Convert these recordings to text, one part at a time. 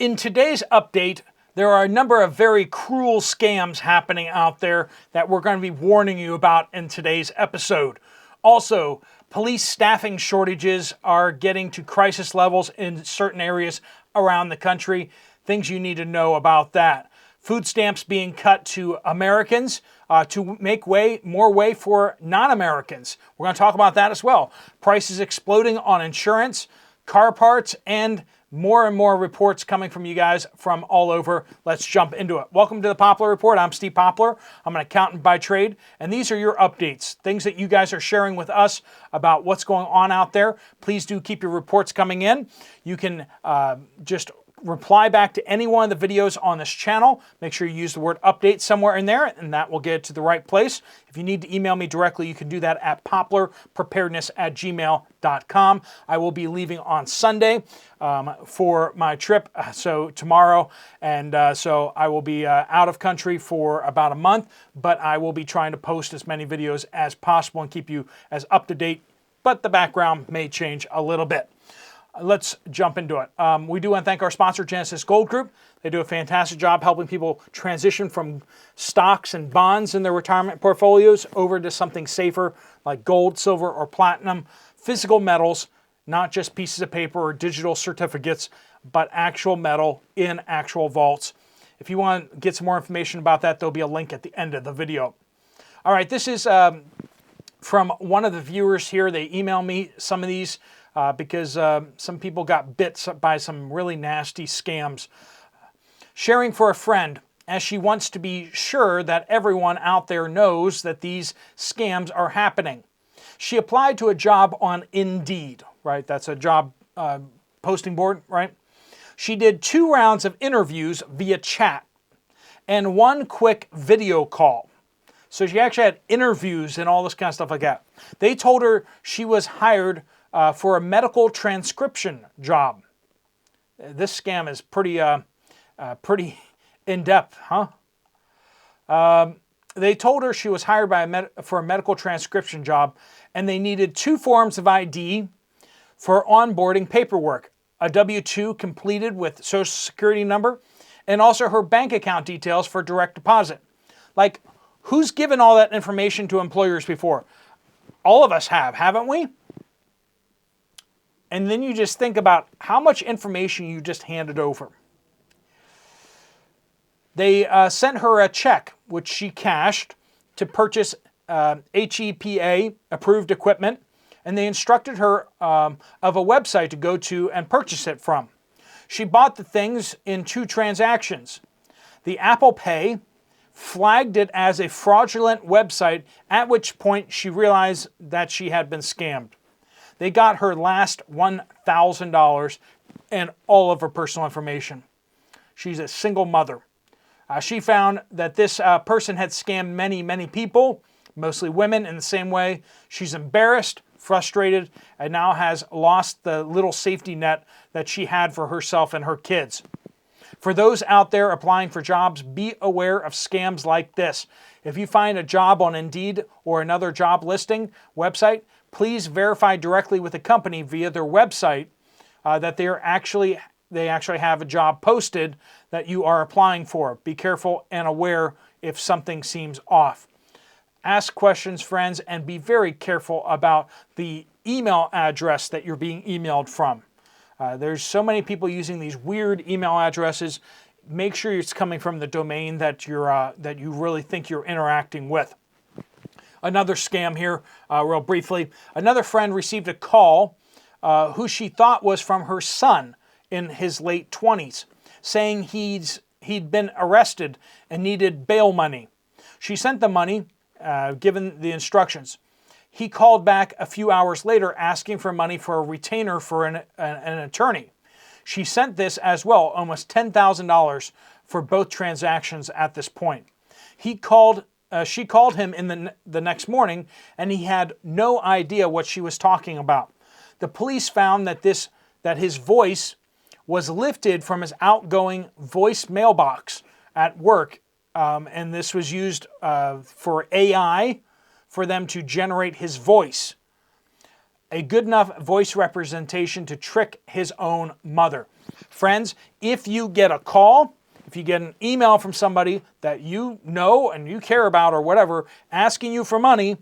In today's update, there are a number of very cruel scams happening out there that we're going to be warning you about in today's episode. Also, police staffing shortages are getting to crisis levels in certain areas around the country. Things you need to know about that. Food stamps being cut to Americans to make more way for non-Americans. We're going to talk about that as well. Prices exploding on insurance, car parts, and more reports coming from you guys from all over. Let's jump into it. Welcome to the Poplar Report. I'm Steve Poplar. I'm an accountant by trade, and these are your updates, things that you guys are sharing with us about what's going on out there. Please do keep your reports coming in. You can just reply back to any one of the videos on this channel. Make sure you use the word update somewhere in there, and that will get it to the right place. If you need to email me directly, you can do that at poplarpreparedness@gmail.com. I will be leaving on Sunday for my trip, so tomorrow, and so I will be out of country for about a month, but I will be trying to post as many videos as possible and keep you as up to date, but the background may change a little bit. Let's jump into it. We do want to thank our sponsor, Genesis Gold Group. They do a fantastic job helping people transition from stocks and bonds in their retirement portfolios over to something safer like gold, silver, or platinum, physical metals, not just pieces of paper or digital certificates, but actual metal in actual vaults. If you want to get some more information about that, there'll be a link at the end of the video. All right, this is from one of the viewers here. They emailed me some of these because some people got bit by some really nasty scams. Sharing for a friend, as she wants to be sure that everyone out there knows that these scams are happening. She applied to a job on Indeed, right? That's a job posting board, right? She did 2 rounds of interviews via chat and 1 quick video call. So she actually had interviews and all this kind of stuff like that. They told her she was hired for a medical transcription job. This scam is pretty in-depth, huh? They told her she was hired for a medical transcription job, and they needed 2 forms of ID for onboarding paperwork, a W-2 completed with Social Security number, and also her bank account details for direct deposit. Like, who's given all that information to employers before? All of us have, haven't we? And then you just think about how much information you just handed over. They sent her a check, which she cashed, to purchase HEPA approved equipment, and they instructed her of a website to go to and purchase it from. She bought the things in 2 transactions. The Apple Pay flagged it as a fraudulent website, at which point she realized that she had been scammed. They got her last $1,000 and all of her personal information. She's a single mother. She found that this person had scammed many people, mostly women, in the same way. She's embarrassed, frustrated, and now has lost the little safety net that she had for herself and her kids. For those out there applying for jobs, be aware of scams like this. If you find a job on Indeed or another job listing website, please verify directly with the company via their website that they actually have a job posted that you are applying for. Be careful and aware if something seems off. Ask questions, friends, and be very careful about the email address that you're being emailed from. There's so many people using these weird email addresses. Make sure it's coming from the domain that you really think you're interacting with. Another scam here, real briefly. Another friend received a call who she thought was from her son in his late 20s, saying he'd been arrested and needed bail money. She sent the money, given the instructions. He called back a few hours later asking for money for a retainer for an attorney. She sent this as well, almost $10,000 for both transactions at this point. She called him in the next morning, and he had no idea what she was talking about. The police found that his voice was lifted from his outgoing voice mailbox at work, and this was used for AI for them to generate his voice. A good enough voice representation to trick his own mother. Friends, if you get a call, if you get an email from somebody that you know and you care about or whatever, asking you for money,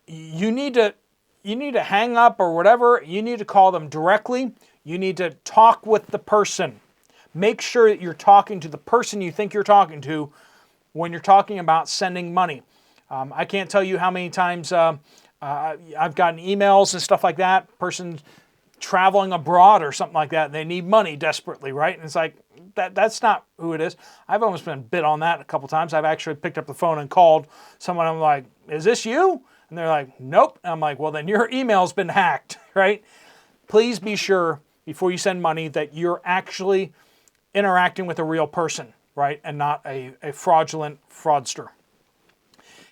you need to hang up or whatever. You need to call them directly. You need to talk with the person. Make sure that you're talking to the person you think you're talking to when you're talking about sending money. I can't tell you how many times I've gotten emails and stuff like that. Person traveling abroad or something like that. And they need money desperately, right? And it's like, that's not who it is. I've almost been bit on that a couple times. I've actually picked up the phone and called someone. I'm like, is this you? And they're like, nope. And I'm like, well, then your email's been hacked, right? Please be sure before you send money that you're actually interacting with a real person, right? And not a fraudulent fraudster.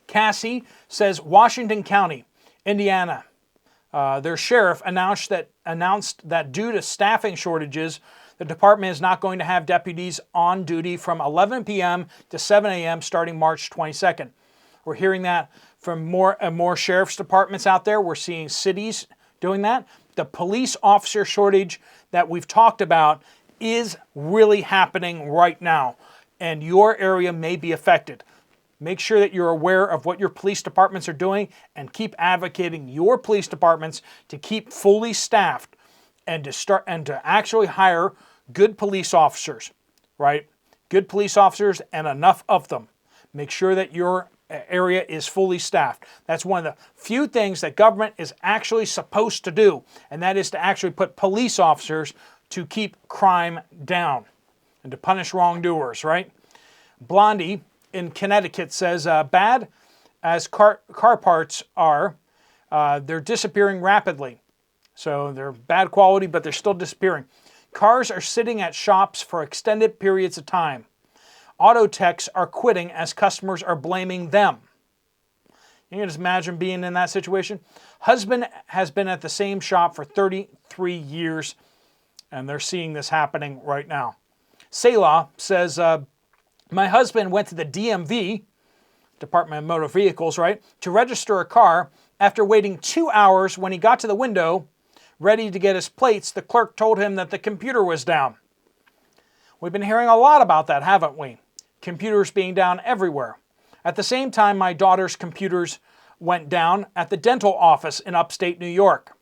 Cassie says, Washington County, Indiana, their sheriff announced that due to staffing shortages, the department is not going to have deputies on duty from 11 p.m. to 7 a.m. starting March 22nd. We're hearing that from more and more sheriff's departments out there. We're seeing cities doing that. The police officer shortage that we've talked about is really happening right now, and your area may be affected. Make sure that you're aware of what your police departments are doing and keep advocating your police departments to keep fully staffed and to actually hire good police officers, right? Good police officers and enough of them. Make sure that your area is fully staffed. That's one of the few things that government is actually supposed to do, and that is to actually put police officers to keep crime down and to punish wrongdoers, right? Blondie in Connecticut says, bad as car parts are, they're disappearing rapidly. So they're bad quality, but they're still disappearing. Cars are sitting at shops for extended periods of time. Auto techs are quitting as customers are blaming them. You can just imagine being in that situation. Husband has been at the same shop for 33 years, and they're seeing this happening right now. Selah says, my husband went to the DMV, Department of Motor Vehicles, right, to register a car. After waiting 2 hours, when he got to the window, ready to get his plates, the clerk told him that the computer was down. We've been hearing a lot about that, haven't we? Computers being down everywhere. At the same time, my daughter's computers went down at the dental office in upstate New York.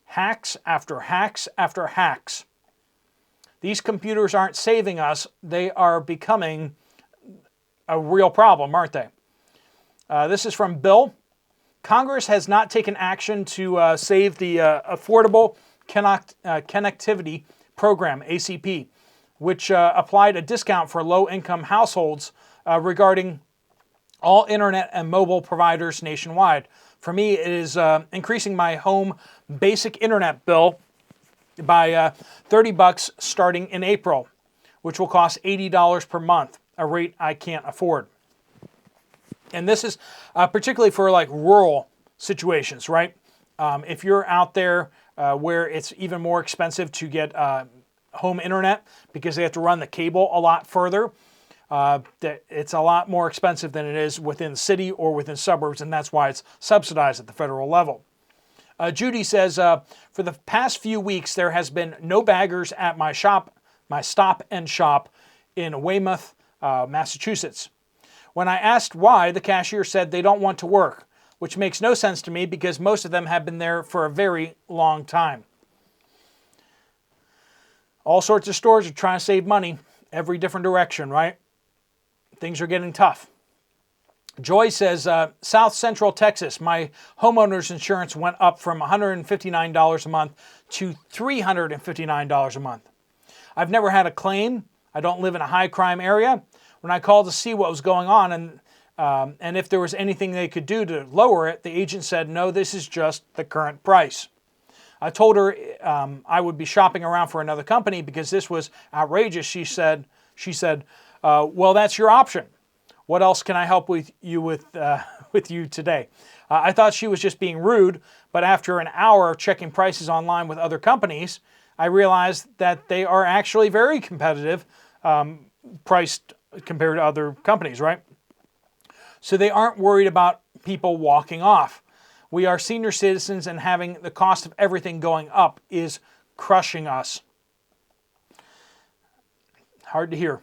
Hacks after hacks after hacks. These computers aren't saving us. They are becoming a real problem, aren't they? This is from Bill. Congress has not taken action to save the Affordable Connectivity Program, ACP, which applied a discount for low-income households regarding all internet and mobile providers nationwide. For me, it is increasing my home basic internet bill by $30 starting in April, which will cost $80 per month, a rate I can't afford. And this is particularly for like rural situations, right? If you're out there where it's even more expensive to get home internet because they have to run the cable a lot further, that it's a lot more expensive than it is within the city or within suburbs, and that's why it's subsidized at the federal level. Judy says, for the past few weeks, there has been no baggers at my shop, my Stop and Shop in Weymouth, Massachusetts. When I asked why, the cashier said they don't want to work, which makes no sense to me because most of them have been there for a very long time. All sorts of stores are trying to save money, every different direction, right? Things are getting tough. Joy says, South Central Texas, my homeowner's insurance went up from $159 a month to $359 a month. I've never had a claim. I don't live in a high crime area. When I called to see what was going on and if there was anything they could do to lower it, the agent said, no, this is just the current price. I told her I would be shopping around for another company because this was outrageous. She said, well, that's your option. What else can I help with you today? I thought she was just being rude, but after an hour of checking prices online with other companies, I realized that they are actually very competitive, priced compared to other companies, right? So they aren't worried about people walking off. We are senior citizens, and having the cost of everything going up is crushing us. Hard to hear.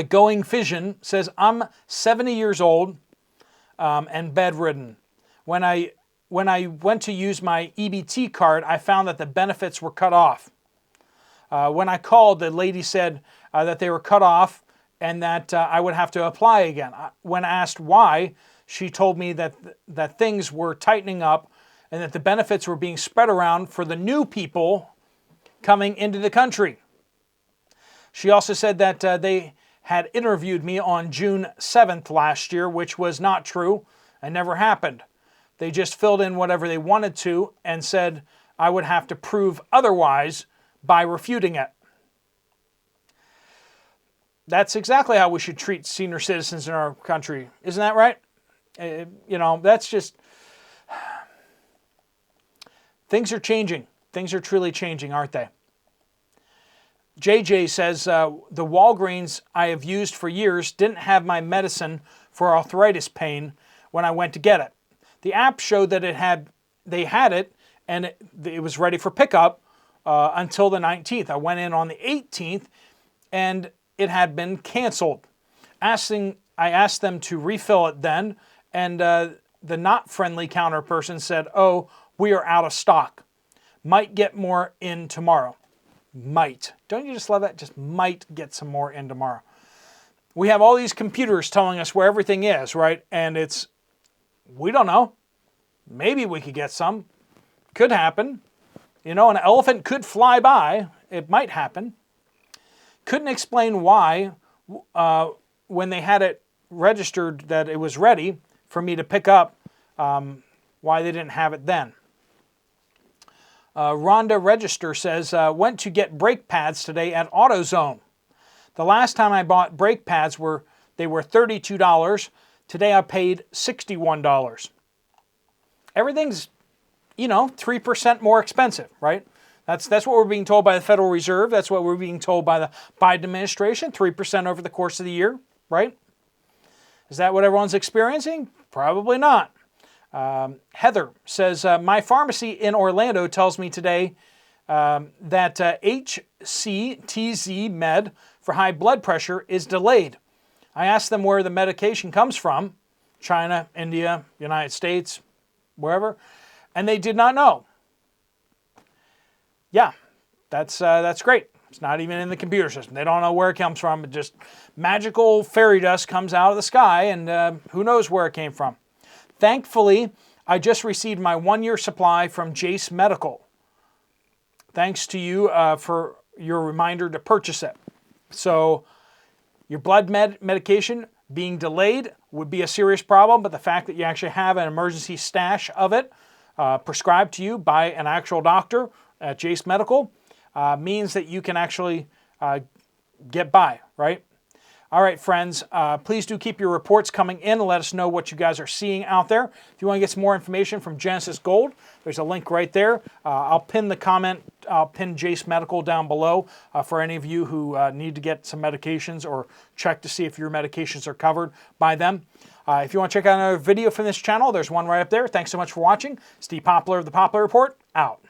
Going Fission says, I'm 70 years old and bedridden. When I went to use my EBT card, I found that the benefits were cut off. When I called, the lady said that they were cut off and that I would have to apply again. When asked why, she told me that things were tightening up and that the benefits were being spread around for the new people coming into the country. She also said that they had interviewed me on June 7th last year, which was not true and never happened. They just filled in whatever they wanted to and said I would have to prove otherwise by refuting it. That's exactly how we should treat senior citizens in our country. Isn't that right? That's just... Things are changing. Things are truly changing, aren't they? JJ says, the Walgreens I have used for years didn't have my medicine for arthritis pain when I went to get it. The app showed that they had it and it was ready for pickup until the 19th. I went in on the 18th and it had been canceled. I asked them to refill it then, and the not friendly counter person said, oh, we are out of stock. Might get more in tomorrow. Might. Don't you just love that? Just might get some more in tomorrow. We have all these computers telling us where everything is, right? And we don't know. Maybe we could get some. Could happen. An elephant could fly by. It might happen. Couldn't explain why, when they had it registered that it was ready for me to pick up, why they didn't have it then. Rhonda Register says, went to get brake pads today at AutoZone. The last time I bought brake pads they were $32. Today I paid $61. Everything's, 3% more expensive, right? That's what we're being told by the Federal Reserve. That's what we're being told by the Biden administration, 3% over the course of the year, right? Is that what everyone's experiencing? Probably not. Heather says, my pharmacy in Orlando tells me today that HCTZ med for high blood pressure is delayed. I asked them where the medication comes from, China, India, United States, wherever, and they did not know. Yeah, that's great. It's not even in the computer system. They don't know where it comes from. It just magical fairy dust comes out of the sky, and who knows where it came from. Thankfully, I just received my 1-year supply from Jace Medical. Thanks to you for your reminder to purchase it. So your blood medication being delayed would be a serious problem, but the fact that you actually have an emergency stash of it prescribed to you by an actual doctor at Jace Medical means that you can actually get by, right? All right, friends, please do keep your reports coming in and let us know what you guys are seeing out there. If you want to get some more information from Genesis Gold, there's a link right there. I'll pin the comment. I'll pin Jace Medical down below for any of you who need to get some medications or check to see if your medications are covered by them. If you want to check out another video from this channel, there's one right up there. Thanks so much for watching. Steve Poplar of the Poplar Report, out.